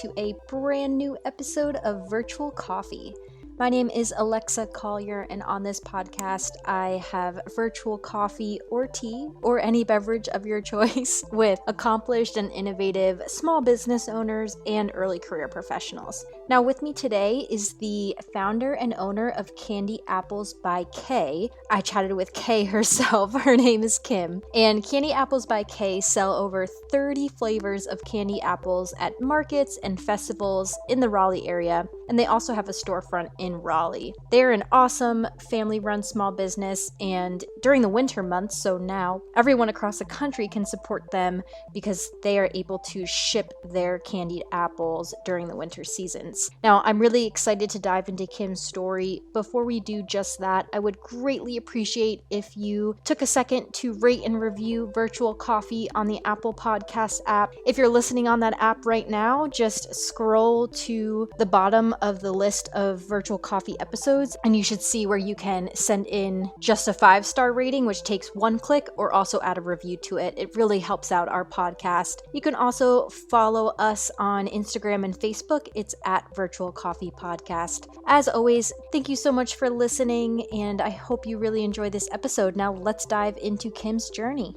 to a brand new episode of Virtual Coffee. My name is Alexa Collier, and on this podcast, I have virtual coffee or tea or any beverage of your choice with accomplished and innovative small business owners and early career professionals. Now, with me today is the founder and owner of Kandy Apples by Kay. I chatted with Kay herself. Her name is Kim. And Kandy Apples by Kay sell over 30 flavors of candy apples at markets and festivals in the Raleigh area. And they also have a storefront in Raleigh. They're an awesome family-run small business, and during the winter months, so now, everyone across the country can support them because they are able to ship their candied apples during the winter seasons. Now, I'm really excited to dive into Kim's story. Before we do just that, I would greatly appreciate if you took a second to rate and review Virtual Coffee on the Apple Podcast app. If you're listening on that app right now, just scroll to the bottom of the list of Virtual Coffee episodes, and you should see where you can send in just a 5-star rating, which takes one click, or also add a review to it. It really helps out our podcast. You can also follow us on Instagram and Facebook. It's at Virtual Coffee Podcast. As always, thank you so much for listening, and I hope you really enjoy this episode. Now let's dive into Kim's journey.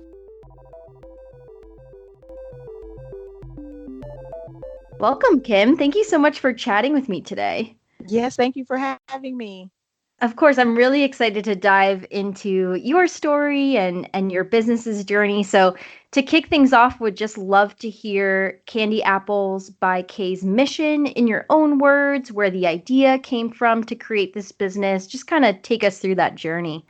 Welcome, Kim. Thank you so much for chatting with me today. Yes, thank you for having me. Of course, I'm really excited to dive into your story and your business's journey. So to kick things off, would just love to hear Kandy Apples by Kay's mission in your own words, where the idea came from to create this business. Just kind of take us through that journey.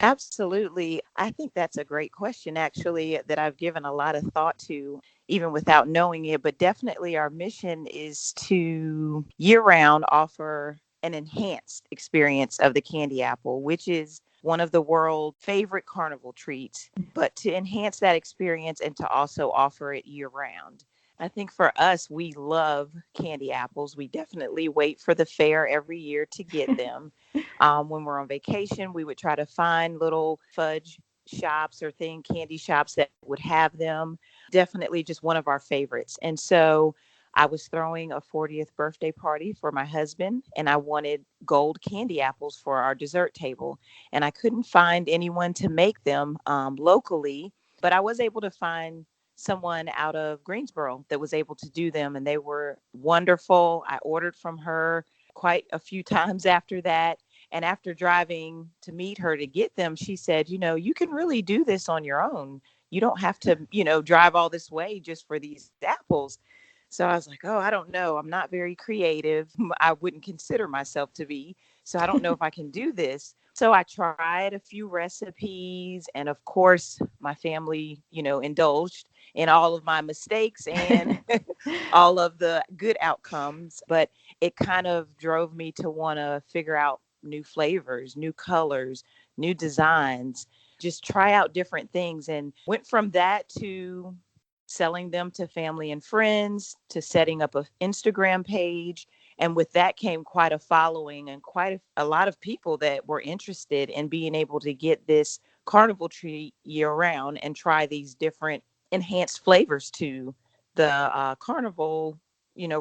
Absolutely. I think that's a great question, actually, that I've given a lot of thought to, even without knowing it. But definitely our mission is to year-round offer an enhanced experience of the candy apple, which is one of the world's favorite carnival treats, but to enhance that experience and to also offer it year-round. I think for us, we love candy apples. We definitely wait for the fair every year to get them. When we're on vacation, we would try to find little fudge shops or candy shops that would have them. Definitely just one of our favorites. And so I was throwing a 40th birthday party for my husband, and I wanted gold candy apples for our dessert table. And I couldn't find anyone to make them locally, but I was able to find someone out of Greensboro that was able to do them, and they were wonderful. I ordered from her quite a few times after that. And after driving to meet her to get them, she said, you can really do this on your own. You don't have to, drive all this way just for these apples. So I was like, oh, I don't know. I'm not very creative. I wouldn't consider myself to be. So I don't know if I can do this. So I tried a few recipes. And of course, my family, indulged in all of my mistakes and all of the good outcomes. But it kind of drove me to want to figure out new flavors, new colors, new designs, just try out different things, and went from that to selling them to family and friends, to setting up an Instagram page. And with that came quite a following and quite a lot of people that were interested in being able to get this carnival treat year round and try these different enhanced flavors to the carnival,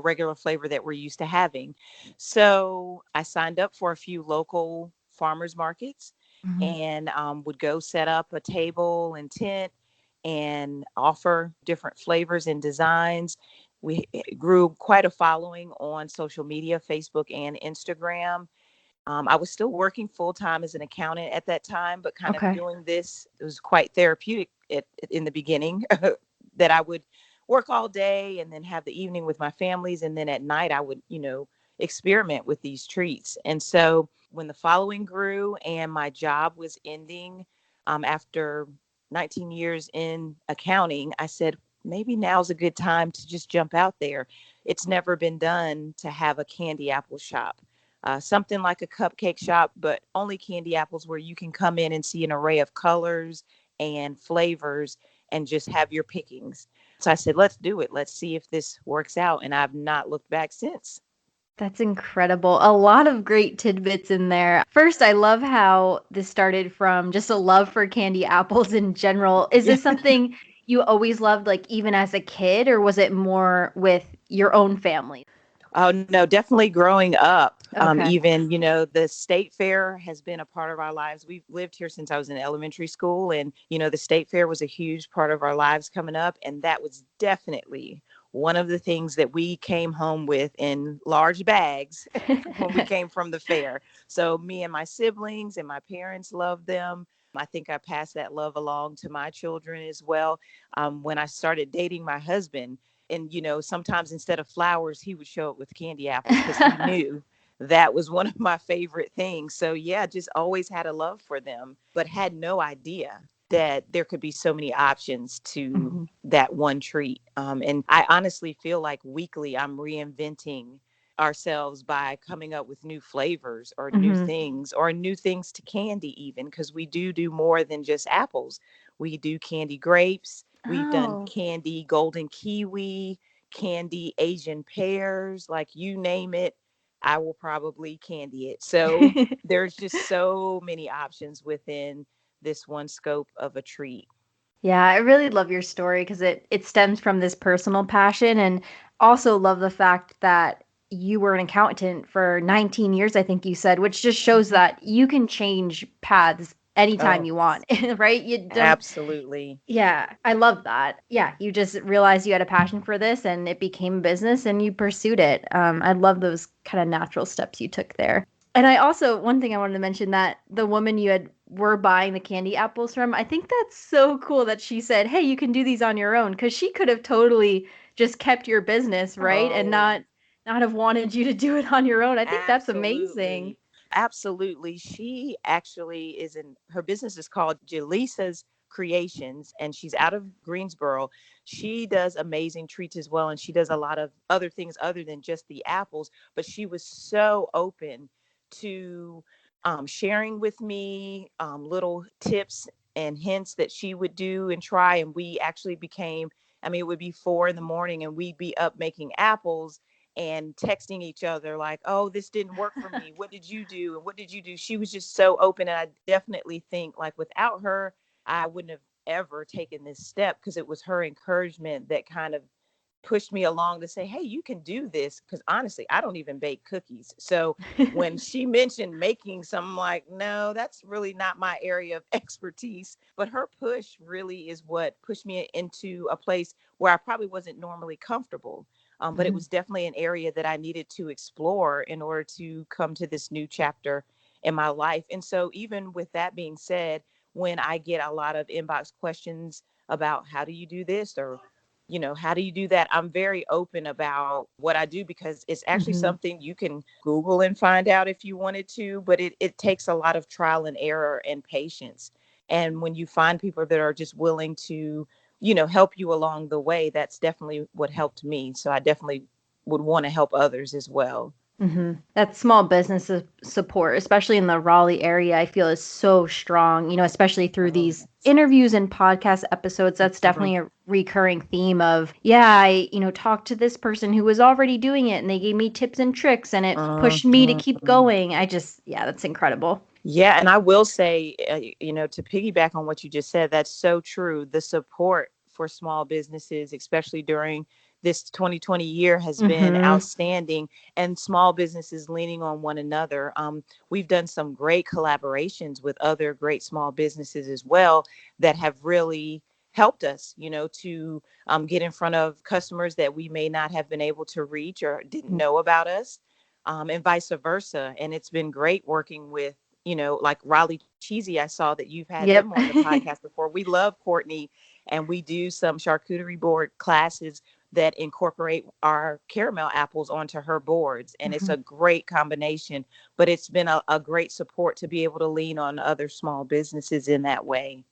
regular flavor that we're used to having. So I signed up for a few local farmers markets and would go set up a table and tent and offer different flavors and designs. We grew quite a following on social media, Facebook and Instagram. I was still working full time as an accountant at that time, but kind of doing this, it was quite therapeutic in the beginning that I would work all day and then have the evening with my families. And then at night I would, experiment with these treats. And so when the following grew and my job was ending after 19 years in accounting, I said, maybe now's a good time to just jump out there. It's never been done to have a candy apple shop, something like a cupcake shop, but only candy apples, where you can come in and see an array of colors and flavors and just have your pickings. So I said, let's do it. Let's see if this works out. And I've not looked back since. That's incredible. A lot of great tidbits in there. First, I love how this started from just a love for candy apples in general. Is this something you always loved, like even as a kid, or was it more with your own family? Oh, no, definitely growing up. Okay. Even, the state fair has been a part of our lives. We've lived here since I was in elementary school. And, the state fair was a huge part of our lives coming up. And that was definitely one of the things that we came home with in large bags when we came from the fair. So me and my siblings and my parents loved them. I think I passed that love along to my children as well. When I started dating my husband, and sometimes instead of flowers he would show up with candy apples because he knew that was one of my favorite things. So yeah, just always had a love for them, but had no idea that there could be so many options to Mhm. that one treat. And I honestly feel like weekly I'm reinventing ourselves by coming up with new flavors Mhm. or new things to candy, even because we do more than just apples. We do candy grapes. We've done Oh. candy golden kiwi, candy Asian pears, like you name it, I will probably candy it. So there's just so many options within this one scope of a treat. Yeah, I really love your story because it stems from this personal passion, and also love the fact that you were an accountant for 19 years, I think you said, which just shows Mhm. that you can change paths anytime Oh, you want, right? You don't. absolutely. Yeah, I love that. Yeah, you just realized you had a passion for this and it became business and you pursued it. I love those kind of natural steps you took there. And I also, one thing I wanted to mention, that the woman you had were buying the candy apples from, I think that's so cool that she said, "Hey, you can do these on your own," because she could have totally just kept your business, right? And Oh, not have wanted you to do it on your own. I think that's amazing. absolutely. Absolutely. She actually is in her business is called Jaleesa's Creations, and she's out of Greensboro. She does amazing treats as well, and she does a lot of other things other than just the apples. But she was so open to sharing with me little tips and hints that she would do and try. And we actually became, I mean, it would be 4 in the morning and we'd be up making apples and texting each other like, "Oh, this didn't work for me. What did you do? And what did you do?" She was just so open. And I definitely think like without her, I wouldn't have ever taken this step, because it was her encouragement that kind of pushed me along to say, "Hey, you can do this." Because honestly, I don't even bake cookies. So when she mentioned making some, I'm like, no, that's really not my area of expertise. But her push really is what pushed me into a place where I probably wasn't normally comfortable. But it Mhm. was definitely an area that I needed to explore in order to come to this new chapter in my life. And so, even with that being said, when I get a lot of inbox questions about how do you do this, or how do you do that, I'm very open about what I do, because it's actually Mhm. something you can Google and find out if you wanted to, but it takes a lot of trial and error and patience. And when you find people that are just willing to help you along the way, that's definitely what helped me. So I definitely would want to help others as well. That small business support, especially in the Raleigh area, I feel is so strong, especially through Oh, these yes. interviews and podcast episodes. That's Mhm. definitely a recurring theme of, yeah, I, talked to this person who was already doing it and they gave me tips and tricks and it pushed me to keep Mhm. going. Yeah, that's incredible. Yeah, and I will say, to piggyback on what you just said, that's so true. The support for small businesses, especially during this 2020 year, has been Mm-hmm. outstanding, and small businesses leaning on one another. We've done some great collaborations with other great small businesses as well that have really helped us, to get in front of customers that we may not have been able to reach or didn't know about us, and vice versa. And it's been great working with like Raleigh Cheesy. I saw that you've had them Yep. on the podcast before. We love Courtney, and we do some charcuterie board classes that incorporate our caramel apples onto her boards. And it's Mhm. a great combination, but it's been a great support to be able to lean on other small businesses in that way.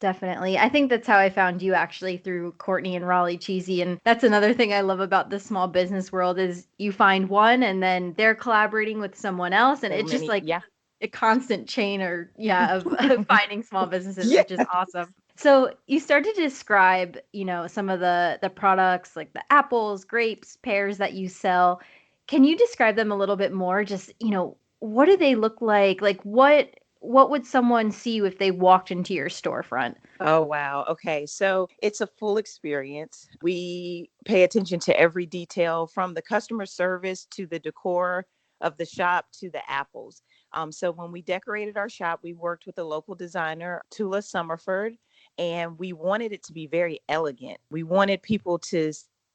Definitely. I think that's how I found you, actually, through Courtney and Raleigh Cheesy. And that's another thing I love about the small business world is you find one and then they're collaborating with someone else, and So it's just many, like yeah. a constant chain, or yeah, of finding small businesses, Yeah. which is awesome. So you started to describe, some of the products like the apples, grapes, pears that you sell. Can you describe them a little bit more? Just, what do they look like? Like what what would someone see if they walked into your storefront? Oh, wow. Okay. So it's a full experience. We pay attention to every detail from the customer service to the decor of the shop to the apples. So when we decorated our shop, we worked with a local designer, Tula Summerford, and we wanted it to be very elegant. We wanted people to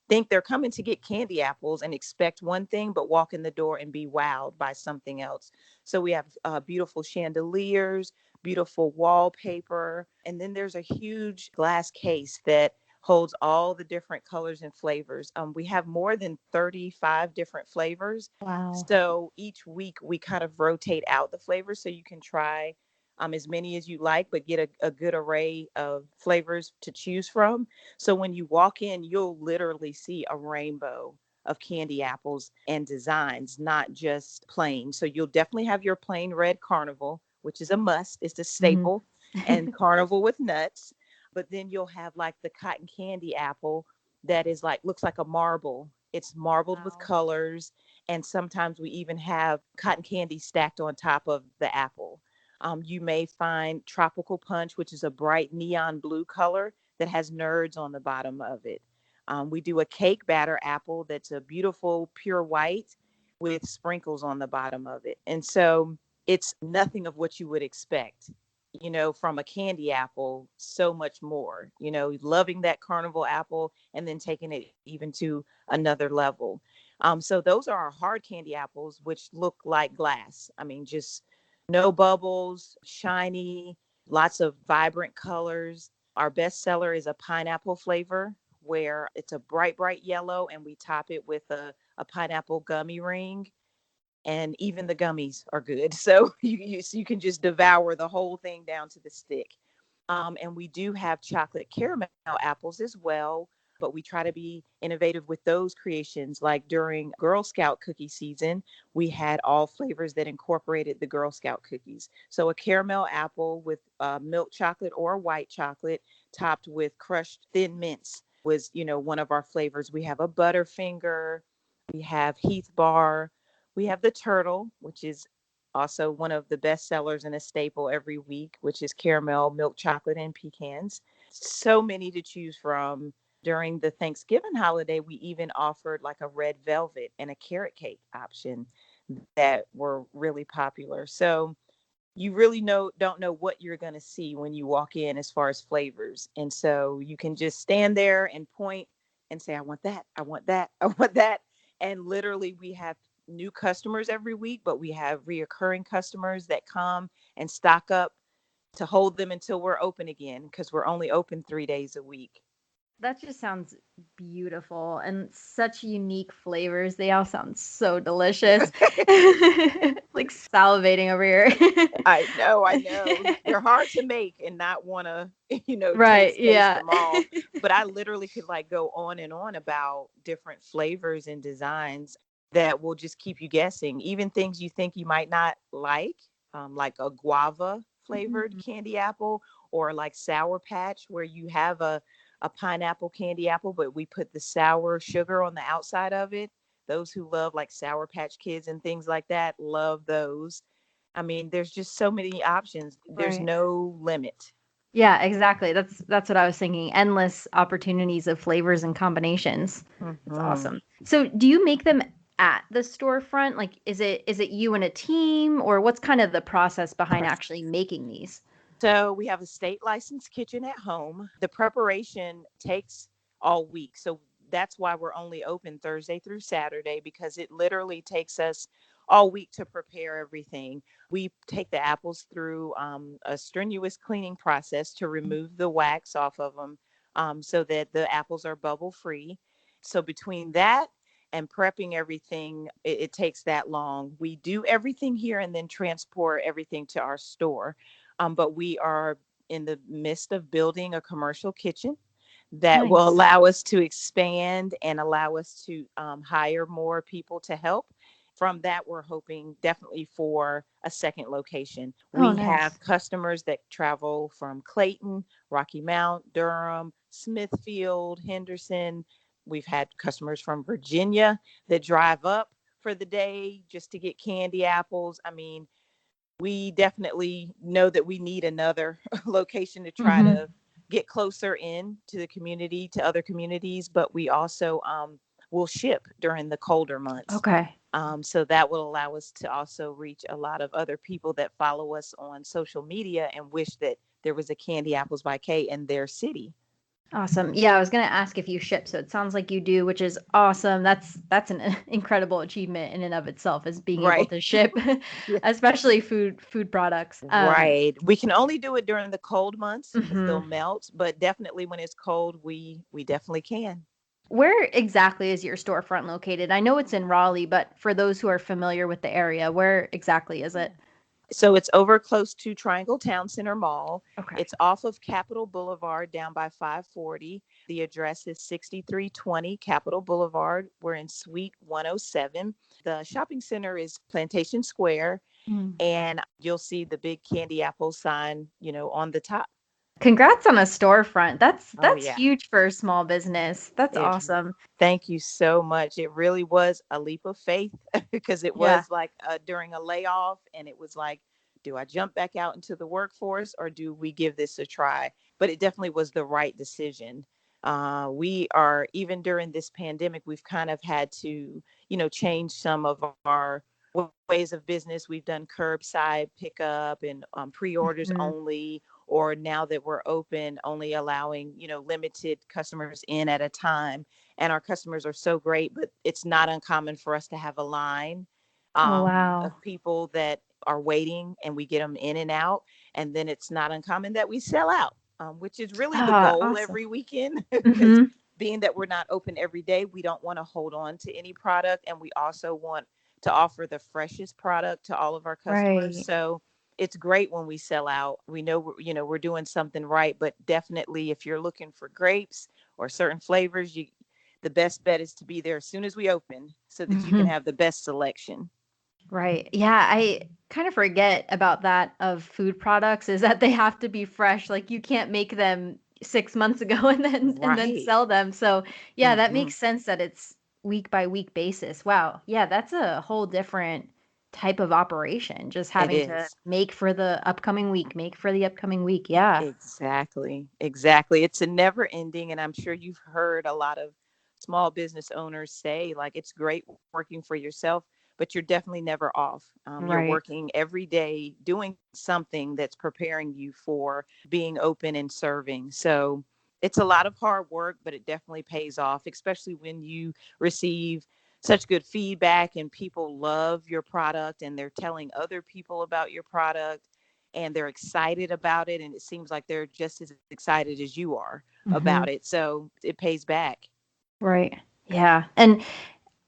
think they're coming to get candy apples and expect one thing, but walk in the door and be wowed by something else. So we have beautiful chandeliers, beautiful wallpaper. And then there's a huge glass case that holds all the different colors and flavors. We have more than 35 different flavors. Wow. So each week we kind of rotate out the flavors so you can try as many as you like, but get a good array of flavors to choose from. So when you walk in, you'll literally see a rainbow of candy apples and designs, not just plain. So you'll definitely have your plain red carnival, which is a must, it's a Mhm. staple, and carnival with nuts. But then you'll have like the cotton candy apple that is like looks like a marble. It's marbled with Wow. colors, and sometimes we even have cotton candy stacked on top of the apple. You may find tropical punch, which is a bright neon blue color that has nerds on the bottom of it. We do a cake batter apple that's a beautiful pure white with sprinkles on the bottom of it. And so it's nothing of what you would expect, from a candy apple, so much more, loving that carnival apple and then taking it even to another level. So those are our hard candy apples, which look like glass. I mean, just no bubbles, shiny, lots of vibrant colors. Our best seller is a pineapple flavor where it's a bright, bright yellow, and we top it with a pineapple gummy ring, and even the gummies are good. So you can just devour the whole thing down to the stick. And we do have chocolate caramel apples as well, but we try to be innovative with those creations. Like during Girl Scout cookie season, we had all flavors that incorporated the Girl Scout cookies. So a caramel apple with milk chocolate or white chocolate topped with crushed thin mints was, one of our flavors. We have a Butterfinger, we have Heath Bar, we have the turtle, which is also one of the best sellers and a staple every week, which is caramel, milk chocolate, and pecans. So many to choose from. During the Thanksgiving holiday, we even offered like a red velvet and a carrot cake option that were really popular. So you really don't know what you're going to see when you walk in as far as flavors. And so you can just stand there and point and say, I want that, I want that, I want that. And literally we have new customers every week, but we have reoccurring customers that come and stock up to hold them until we're open again, because we're only open 3 days a week. That just sounds beautiful and such unique flavors. They all sound so delicious. Like salivating over here. I know. They're hard to make and not want to, Right, taste yeah. them all. But I literally could like go on and on about different flavors and designs that will just keep you guessing. Even things you think you might not like a guava flavored Mhm. candy apple, or like Sour Patch, where you have a pineapple candy apple, but we put the sour sugar on the outside of it. Those who love like Sour Patch Kids and things like that love those. I mean, there's just so many options. There's Right. no limit. Yeah, exactly. That's what I was thinking. Endless opportunities of flavors and combinations. It's Hmm. awesome. So, do you make them at the storefront? Like, is it you and a team, or what's kind of the process behind actually making these? So we have a state licensed kitchen at home. The preparation takes all week. So that's why we're only open Thursday through Saturday, because it literally takes us all week to prepare everything. We take the apples through a strenuous cleaning process to remove the wax off of them, so that the apples are bubble free. So between that and prepping everything, it takes that long. We do everything here and then transport everything to our store. But we are in the midst of building a commercial kitchen that will Nice. allow us to expand and allow us to hire more people to help. From that, we're hoping definitely for a second location. Oh, We nice. have customers that travel from Clayton, Rocky Mount, Durham, Smithfield, Henderson. We've had customers from Virginia that drive up for the day just to get candy apples. I mean, we definitely know that we need another location to try Hmm. to get closer in to the community, to other communities, but we also will ship during the colder months. Okay. So that will allow us to also reach a lot of other people that follow us on social media and wish that there was a Candy Apples by K in their city. Awesome. Yeah, I was gonna ask if you ship, so it sounds like you do, which is awesome. That's an incredible achievement in and of itself, is being able Right. to ship, Yeah. especially food products. Right. We can only do it during the cold months because they'll Mhm. melt, but definitely when it's cold, we definitely can. Where exactly is your storefront located? I know it's in Raleigh, but for those who are familiar with the area, where exactly is it? So it's over close to Triangle Town Center Mall. Okay. It's off of Capitol Boulevard down by 540. The address is 6320 Capitol Boulevard. We're in Suite 107. The shopping center is Plantation Square, Mm. and you'll see the big Candy Apple sign, on the top. Congrats on a storefront. That's Oh, that's yeah. huge for a small business. That's It awesome. Thank you so much. It really was a leap of faith because it Yeah. was like during a layoff, and it was like, do I jump back out into the workforce or do we give this a try? But it definitely was the right decision. We are, even during this pandemic, we've kind of had to, change some of our ways of business. We've done curbside pickup and pre-orders Mhm. only, or now that we're open, only allowing, limited customers in at a time. And our customers are so great, but it's not uncommon for us to have a line Oh of wow. people that are waiting, and we get them in and out. And then it's not uncommon that we sell out, which is really the Ah, goal awesome. every weekend. Because Mhm. being that we're not open every day, we don't want to hold on to any product. And we also want to offer the freshest product to all of our customers. Right. So it's great when we sell out. We know we're doing something right, but definitely if you're looking for grapes or certain flavors, the best bet is to be there as soon as we open so that you can Mhm. have the best selection. Right. Yeah, I kind of forget about that of food products, is that they have to be fresh. Like you can't make them 6 months ago and then Right. sell them. So, yeah, that Hmm. makes sense that it's week by week basis. Wow. Yeah, that's a whole different type of operation. Just It having to is. make for the upcoming week, make for the upcoming week. Yeah. Exactly. Exactly. It's a never ending. And I'm sure you've heard a lot of small business owners say, like, it's great working for yourself, but you're definitely never off. You're Right. working every day doing something that's preparing you for being open and serving. So it's a lot of hard work, but it definitely pays off, especially when you receive such good feedback and people love your product and they're telling other people about your product and they're excited about it, and it seems like they're just as excited as you are about Hmm. it, so it pays back. Right. Yeah. And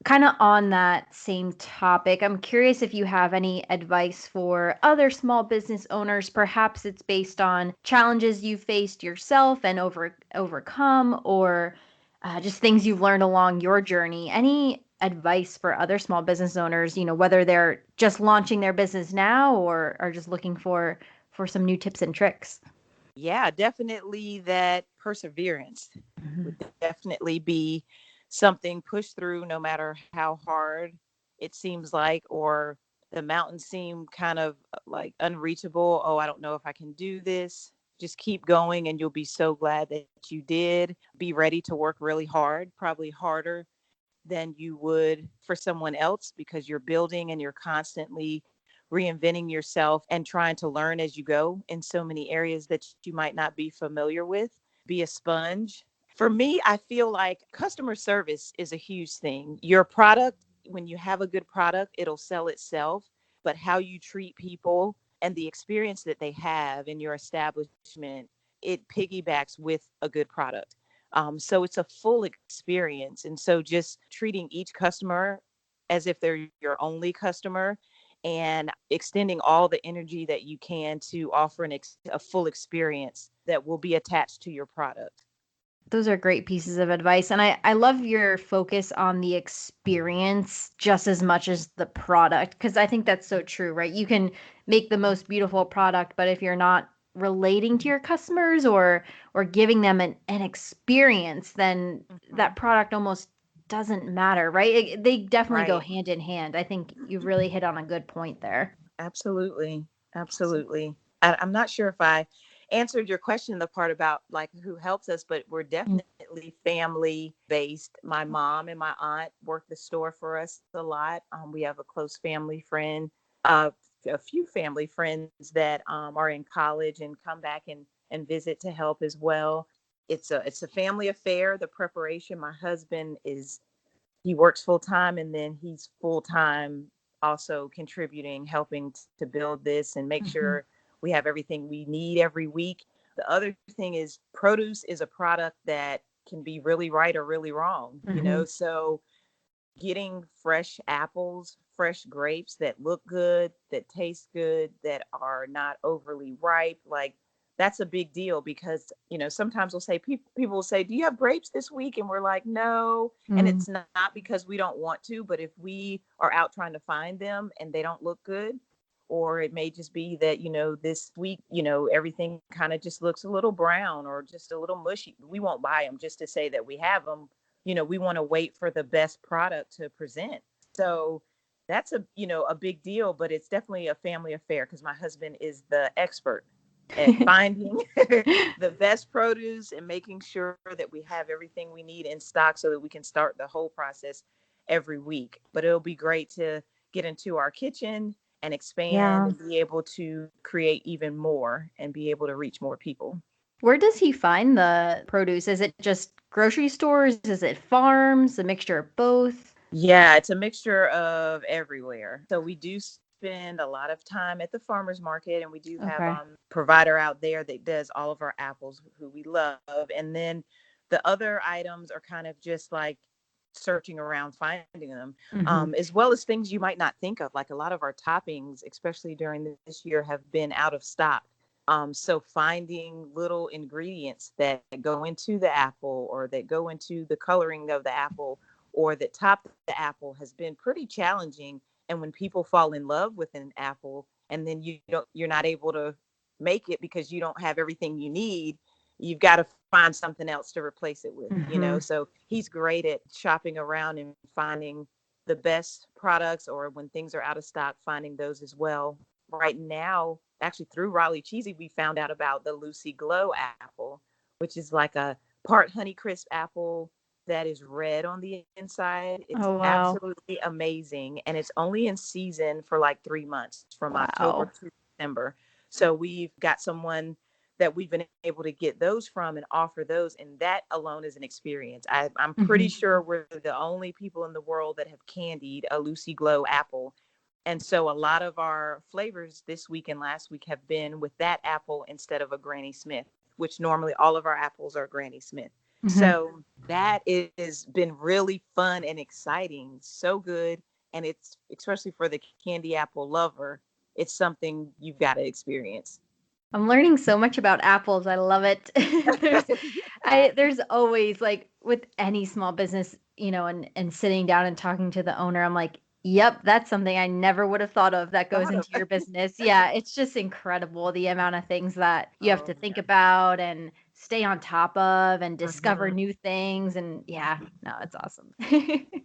kind of on that same topic, I'm curious if you have any advice for other small business owners. Perhaps it's based on challenges you've faced yourself and overcome, or just things you've learned along your journey. Any advice for other small business owners, whether they're just launching their business now or are just looking for some new tips and tricks? Yeah, definitely that perseverance Mhm. would definitely be something pushed through no matter how hard it seems like, or the mountains seem kind of like unreachable. Oh, I don't know if I can do this. Just keep going and you'll be so glad that you did. Be ready to work really hard, probably harder than you would for someone else, because you're building and you're constantly reinventing yourself and trying to learn as you go in so many areas that you might not be familiar with. Be a sponge. For me, I feel like customer service is a huge thing. Your product, when you have a good product, it'll sell itself, but how you treat people and the experience that they have in your establishment, it piggybacks with a good product. So it's a full experience. And so just treating each customer as if they're your only customer and extending all the energy that you can to offer a full experience that will be attached to your product. Those are great pieces of advice. And I love your focus on the experience just as much as the product, because I think that's so true, right? You can make the most beautiful product, but if you're not relating to your customers or giving them an experience, then Mhm. that product almost doesn't matter, right? They definitely go Right. hand in hand. I think you really hit on a good point there. Absolutely. Absolutely. I'm not sure if I answered your question, the part about like who helps us, but we're Mm. definitely family based. My mom and my aunt work the store for us a lot. We have a close family friend, uh, a few family friends that are in college and come back and visit to help as well. It's a family affair. The preparation. My husband is he works full time and then he's full time also contributing, helping to build this and make Mhm. sure we have everything we need every week. The other thing is produce is a product that can be really right or really wrong, you know? Mhm. So getting fresh apples, fresh grapes that look good, that taste good, that are not overly ripe, like that's a big deal because, sometimes we'll say people will say, "Do you have grapes this week?" And we're like, "No." And Mm. it's not because we don't want to, but if we are out trying to find them and they don't look good, or it may just be that, this week, everything kind of just looks a little brown or just a little mushy. We won't buy them just to say that we have them. We want to wait for the best product to present. So that's a big deal, but it's definitely a family affair because my husband is the expert at finding the best produce and making sure that we have everything we need in stock so that we can start the whole process every week. But it'll be great to get into our kitchen and expand Yeah. and be able to create even more and be able to reach more people. Where does he find the produce? Is it just grocery stores? Is it farms? A mixture of both? Yeah, it's a mixture of everywhere. So we do spend a lot of time at the farmers market, and we do have Okay. provider out there that does all of our apples, who we love. And then the other items are kind of just like searching around finding them, Mhm. as well as things you might not think of. Like a lot of our toppings, especially during this year, have been out of stock. So finding little ingredients that go into the apple or that go into the coloring of the apple or that top the apple has been pretty challenging. And when people fall in love with an apple and then you're not able to make it because you don't have everything you need, you've got to find something else to replace it with. Mhm. So he's great at shopping around and finding the best products, or when things are out of stock, finding those as well. Right now, actually through Raleigh Cheesy, we found out about the Lucy Glow apple, which is like a part Honeycrisp apple that is red on the inside. It's Oh, wow. absolutely amazing. And it's only in season for like 3 months from October Wow. to December. So we've got someone that we've been able to get those from and offer those. And that alone is an experience. I'm pretty Mhm. sure we're the only people in the world that have candied a Lucy Glow apple. And so a lot of our flavors this week and last week have been with that apple instead of a Granny Smith, which normally all of our apples are Granny Smith. Mhm. So that has been really fun and exciting. So good. And it's especially for the candy apple lover, it's something you've got to experience. I'm learning so much about apples. I love it. There's Yeah. there's always like with any small business, and sitting down and talking to the owner, I'm like, "Yep, that's something I never would have thought of that goes Thought of. into your business." Yeah, it's just incredible the amount of things that you have Oh to think yeah. about and stay on top of and discover Hmm. new things and yeah, no, it's awesome.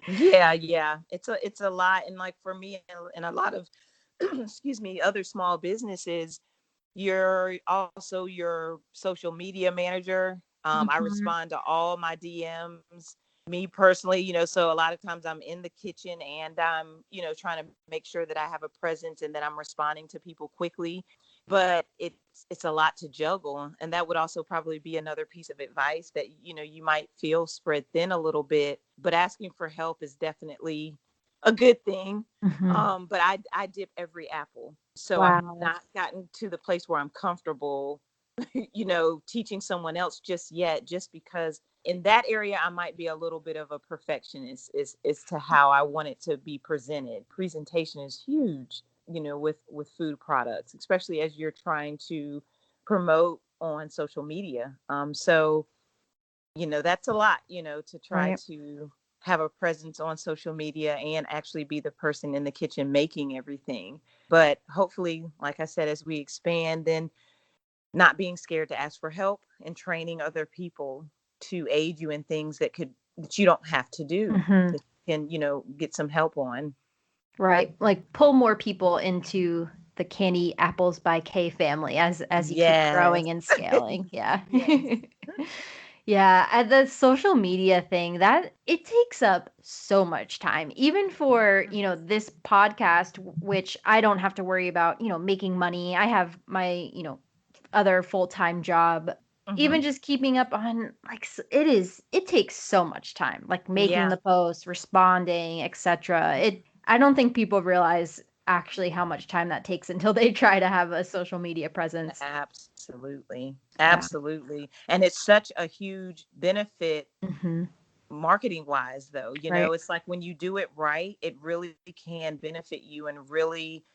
Yeah, yeah. It's a lot. And like for me and a lot of excuse me, other small businesses, you're also your social media manager. I Mhm. respond to all my DMs. Me personally, so a lot of times I'm in the kitchen and I'm, trying to make sure that I have a presence and that I'm responding to people quickly. But it's a lot to juggle. And that would also probably be another piece of advice that, you might feel spread thin a little bit, but asking for help is definitely a good thing. Mhm. But I dip every apple. So I've Wow. not gotten to the place where I'm comfortable, teaching someone else just yet, just because in that area I might be a little bit of a perfectionist is to how I want it to be presented. Presentation is huge, with food products, especially as you're trying to promote on social media. So that's a lot, to try Right. to have a presence on social media and actually be the person in the kitchen making everything. But hopefully, like I said, as we expand, then not being scared to ask for help and training other people to aid you in things that you don't have to do, Mhm. that you can, get some help on. Right. Like pull more people into the Candy Apples by K family as you keep Yes. growing and scaling. Yeah. Yes. Yeah, and the social media thing, that it takes up so much time. Even for, this podcast, which I don't have to worry about, making money. I have my, other full-time job. Hmm. Even just keeping up on, like, it takes so much time, like making Yeah. the post, responding, etc. I don't think people realize actually how much time that takes until they try to have a social media presence. Absolutely. Yeah. Absolutely. And it's such a huge benefit Hmm. marketing wise, though. Right. It's like when you do it right, it really can benefit you and really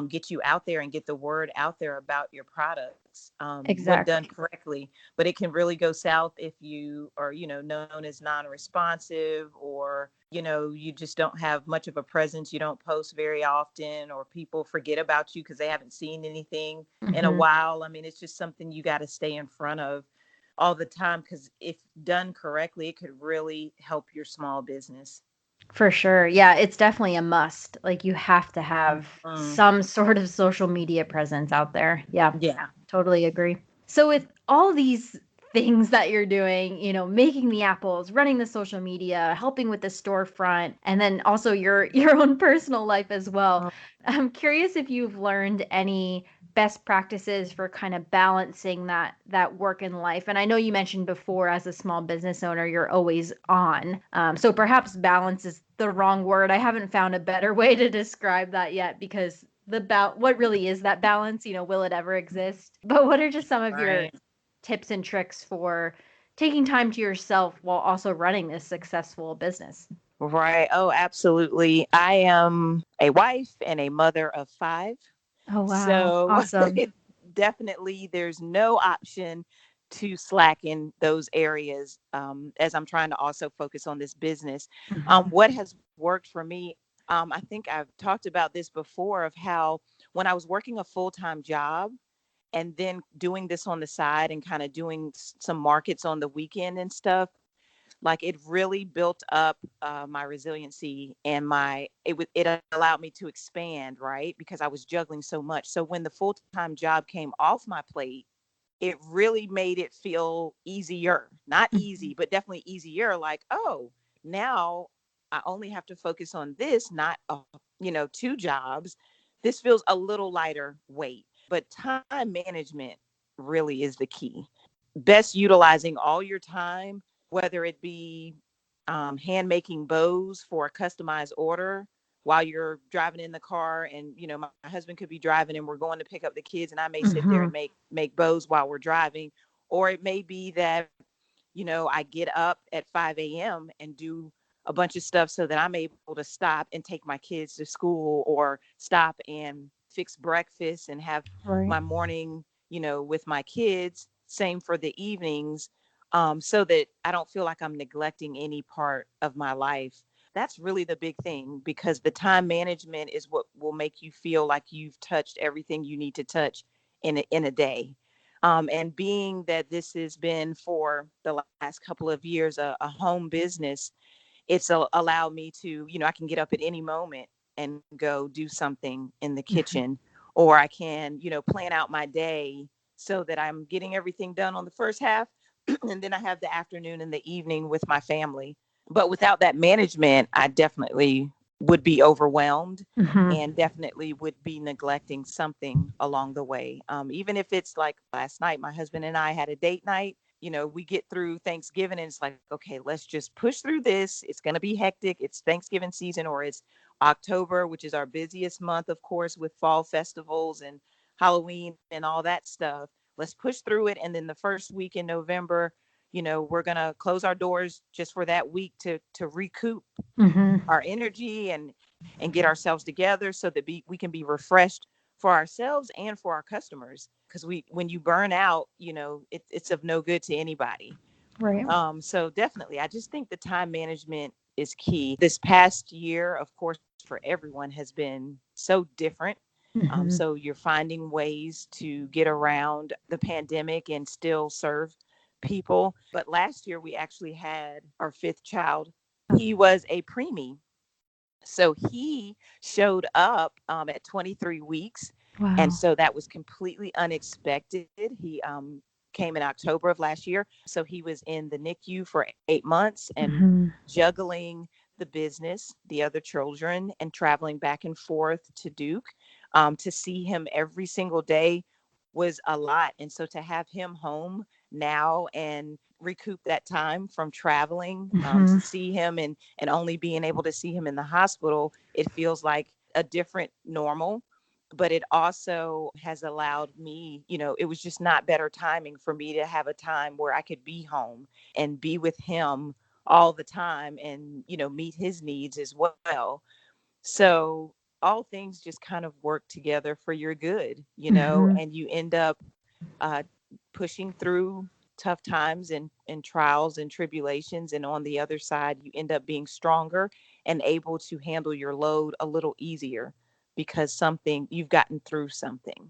get you out there and get the word out there about your products when done Exactly. correctly. But it can really go south if you are, known as non-responsive, or you just don't have much of a presence, you don't post very often, or people forget about you because they haven't seen anything in a Hmm. while. I mean, it's just something you got to stay in front of all the time, because if done correctly, it could really help your small business. For sure. Yeah, it's definitely a must. Like you have to have Mm, some sort of social media presence out there. Yeah, yeah. totally agree. So with all these things that you're doing, making the apples, running the social media, helping with the storefront, and then also your own personal life as well. Mm. I'm curious if you've learned any best practices for kind of balancing that work and life. And I know you mentioned before, as a small business owner, you're always on. So perhaps balance is the wrong word. I haven't found a better way to describe that yet, because what really is that balance? Will it ever exist? But what are just some of your Right. tips and tricks for taking time to yourself while also running this successful business? Right. Oh, absolutely. I am a wife and a mother of five. Oh, wow. So Awesome. definitely there's no option to slack in those areas, as I'm trying to also focus on this business. Hmm. What has worked for me, I think I've talked about this before, of how when I was working a full-time job and then doing this on the side and kind of doing some markets on the weekend and stuff, like it really built up my resiliency, and it allowed me to expand, right, because I was juggling so much. So when the full-time job came off my plate, it really made it feel easier, not Hmm. easy, but definitely easier. Like, oh, now I only have to focus on this, not two jobs. This feels a little lighter weight. But time management really is the key. Best utilizing all your time, whether it be hand making bows for a customized order while you're driving in the car, and my husband could be driving and we're going to pick up the kids, and I may sit there Hmm. and make bows while we're driving. Or it may be that I get up at 5 a.m. and do a bunch of stuff so that I'm able to stop and take my kids to school, or stop and fix breakfast and have Right. my morning, with my kids. Same for the evenings, so that I don't feel like I'm neglecting any part of my life. That's really the big thing, because the time management is what will make you feel like you've touched everything you need to touch in a day. And being that this has been for the last couple of years a home business, it's allowed me to, I can get up at any moment and go do something in the kitchen, or I can, plan out my day so that I'm getting everything done on the first half. And then I have the afternoon and the evening with my family. But without that management, I definitely would be overwhelmed, Hmm. and definitely would be neglecting something along the way. Even if it's like last night, my husband and I had a date night. We get through Thanksgiving and it's like, okay, let's just push through this. It's going to be hectic. It's Thanksgiving season, or it's October, which is our busiest month, of course, with fall festivals and Halloween and all that stuff. Let's push through it. And then the first week in November, we're going to close our doors just for that week to recoup Hmm. our energy and get ourselves together so that we can be refreshed for ourselves and for our customers, because when you burn out, it's of no good to anybody. Right. So definitely, I just think the time management is key. This past year, of course, for everyone has been so different. Hmm. So you're finding ways to get around the pandemic and still serve people. But last year, we actually had our fifth child. He was a preemie, so he showed up at 23 weeks. And Wow. so that was completely unexpected. He came in October of last year. So he was in the NICU for 8 months and Hmm. juggling the business, the other children, and traveling back and forth to Duke. To see him every single day was a lot. And so to have him home now and recoup that time from traveling, Hmm. to see him and only being able to see him in the hospital, it feels like a different normal. But it also has allowed me, it was just not better timing for me to have a time where I could be home and be with him all the time and, meet his needs as well. So all things just kind of work together for your good, Hmm. and you end up uh, pushing through tough times and trials and tribulations. And on the other side, you end up being stronger and able to handle your load a little easier because you've gotten through something.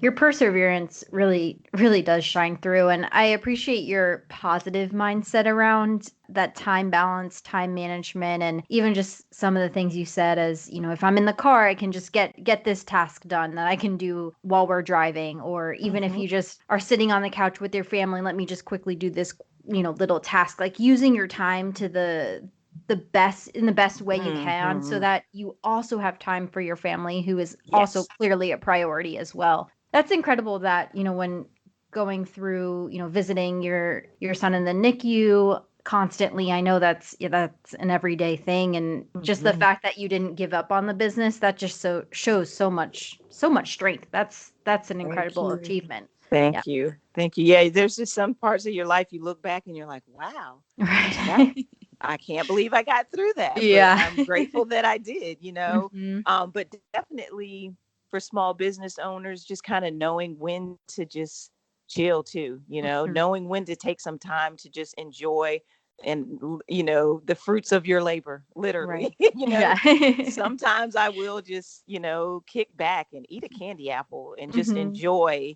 Your perseverance really, really does shine through. And I appreciate your positive mindset around that time balance, time management, and even just some of the things you said as, if I'm in the car, I can just get this task done that I can do while we're driving. Or even if Hmm. you just are sitting on the couch with your family, let me just quickly do this, little task. Like using your time to the best way you can so Hmm. that you also have time for your family who is also Yes. clearly a priority as well. That's incredible that, when going through, visiting your son in the NICU constantly, I know that's an everyday thing, and just the Hmm. fact that you didn't give up on the business, that just shows so much strength. That's an Thank incredible you. achievement. Yeah. Thank you. Thank you. Yeah, there's just some parts of your life you look back and you're like, wow, that Right. I can't believe I got through that, but Yeah. I'm grateful that I did. Hmm. But definitely for small business owners, just kind of knowing when to just chill too, knowing when to take some time to just enjoy and, the fruits of your labor, Right. literally. Yeah. Sometimes I will just, kick back and eat a candy apple and just Hmm. enjoy,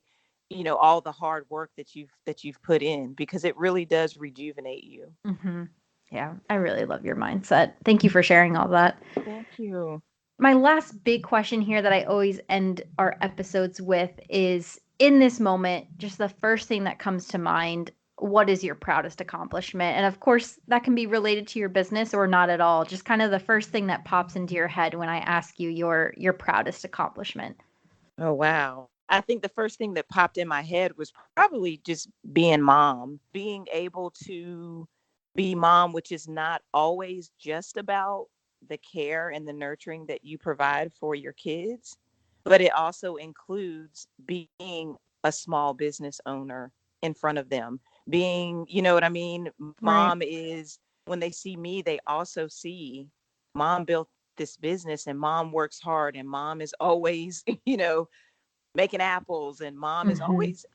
all the hard work that you've put in because it really does rejuvenate you. Hmm. Yeah, I really love your mindset. Thank you for sharing all that. Thank you. My last big question here that I always end our episodes with is, in this moment, just the first thing that comes to mind, what is your proudest accomplishment? And of course, that can be related to your business or not at all. Just kind of the first thing that pops into your head when I ask you your proudest accomplishment. Oh, wow. I think the first thing that popped in my head was probably just being mom, being able to be mom, which is not always just about the care and the nurturing that you provide for your kids, but it also includes being a small business owner in front of them. Being, you know what I mean? Right. Mom is, when they see me, they also see mom built this business and mom works hard and mom is always, making apples and mom is Hmm. always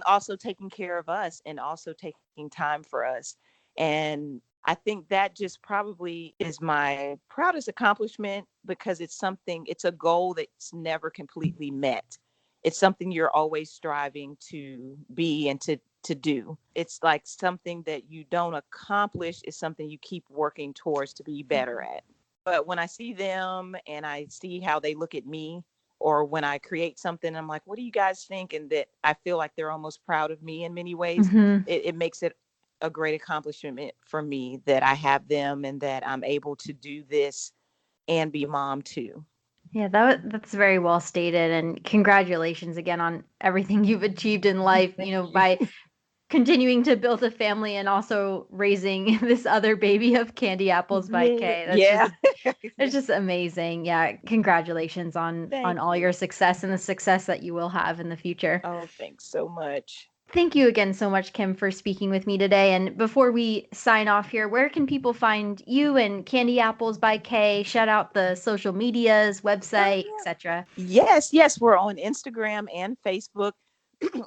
also taking care of us and also taking time for us. And I think that just probably is my proudest accomplishment because it's a goal that's never completely met. It's something you're always striving to be and to do. It's like something that you don't accomplish is something you keep working towards to be better at. But when I see them and I see how they look at me, or when I create something, I'm like, what do you guys think? And that I feel like they're almost proud of me in many ways. Hmm. It makes it a great accomplishment for me that I have them and that I'm able to do this and be a mom too. Yeah, that's very well stated, and congratulations again on everything you've achieved in life, Thank you. by continuing to build a family and also raising this other baby of Candy Apples by Yeah. K. That's just Yeah. it's just amazing. Yeah, congratulations on Thank all your you. success and the success that you will have in the future. Oh, thanks so much. Thank you again so much, Kim, for speaking with me today. And before we sign off here, where can people find you and Candy Apples by K? Shout out the social medias, Oh, website, yeah. etc. Yes, yes, we're on Instagram and Facebook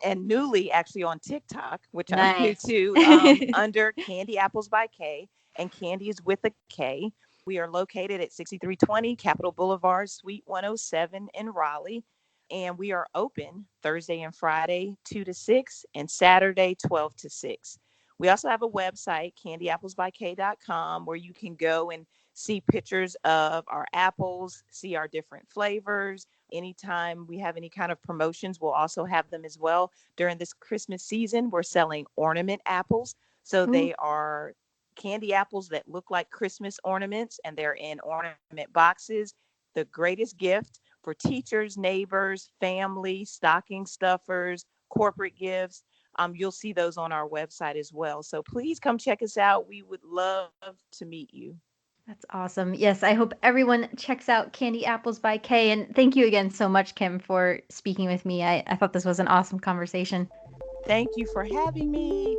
and newly actually on TikTok, which I'm new Nice. to, under Candy Apples by K, and Candy is with a K. We are located at 6320 Capitol Boulevard, Suite 107 in Raleigh. And we are open Thursday and Friday, 2 to 6, and Saturday, 12 to 6. We also have a website, candyapplesbyk.com, where you can go and see pictures of our apples, see our different flavors. Anytime we have any kind of promotions, we'll also have them as well. During this Christmas season, we're selling ornament apples. So Ooh. they are candy apples that look like Christmas ornaments, and they're in ornament boxes. The greatest gift for teachers, neighbors, family, stocking stuffers, corporate gifts. You'll see those on our website as well. So please come check us out. We would love to meet you. That's awesome. Yes, I hope everyone checks out Candy Apples by Kay. And thank you again so much, Kim, for speaking with me. I thought this was an awesome conversation. Thank you for having me.